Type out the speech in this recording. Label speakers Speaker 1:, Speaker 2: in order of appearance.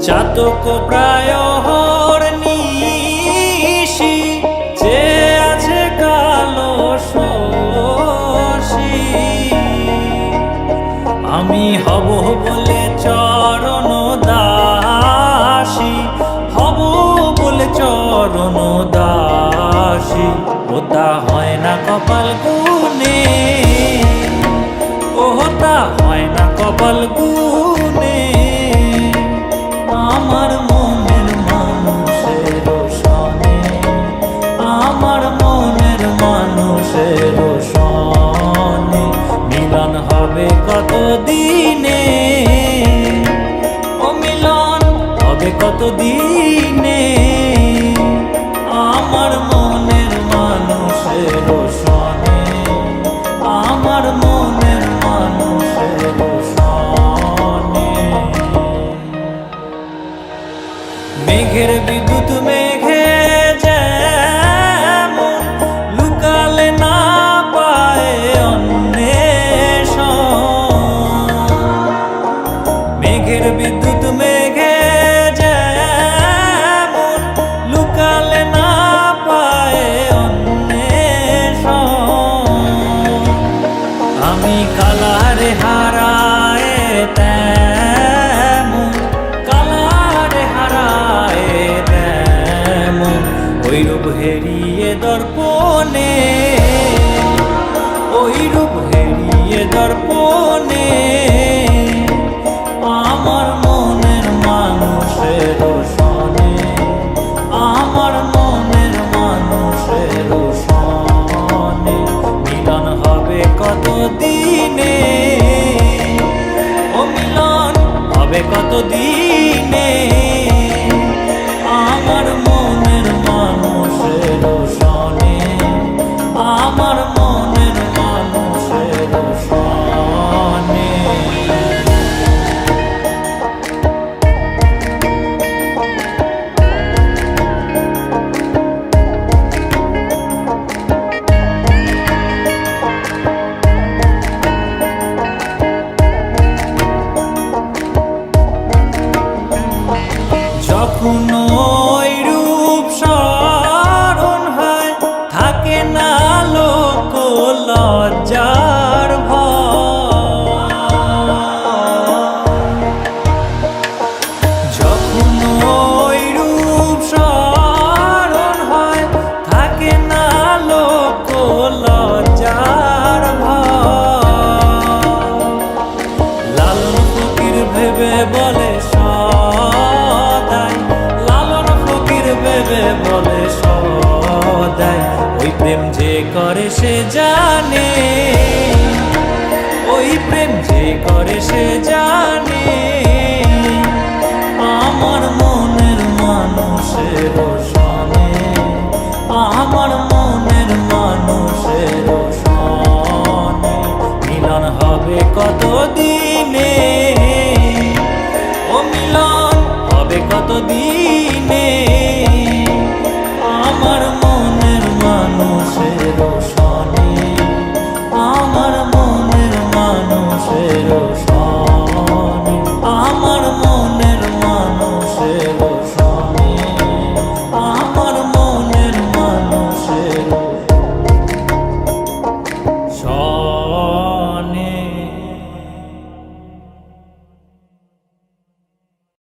Speaker 1: চাতক প্রায় নিশি যে আছে কালো শশী আমি হব বলে চরণ দাসী হব বলে চরণ দাসী ওটা হয় না কপাল গুনে ওটা হয় না কপাল গুনে আমার মনের মানুষের সনে আমার মনের মানুষের সনে মিলন হবে কত দিনে ও মিলন হবে কত দিনে আমার মনের মানুষের সনে আমার মনের মানুষের সনে মেঘের বিদ্যুৎ মেঘে যেমন লুকালে না পায় অন্বেষণ মেঘের বিদ্যুৎ মেঘে যেমন লুকালে না পায় অন্বেষণ আমি কালারে হারায় ওই রূপ হেরিয়ে দর্পণে ওই রূপ হেরিয়ে দর্পণে আমার মনের মানুষের সনে আমার মনের মানুষের সনে মিলন হবে কত দিনে ও মিলন হবে কত দিনে আমার মনের মানুষের সনে আমার মনের মানুষের সনে যখন ওই রূপ স্মরণ হয় থাকে না লোক লজ্জার ভয় যখন ওই রূপ স্মরণ হয় থাকে না লোক লজ্জার ভয় লালন ফকির ভেবে বলে বলে সদাই ওই প্রেম যে করে সে জানে ওই প্রেম যে করে সে জানে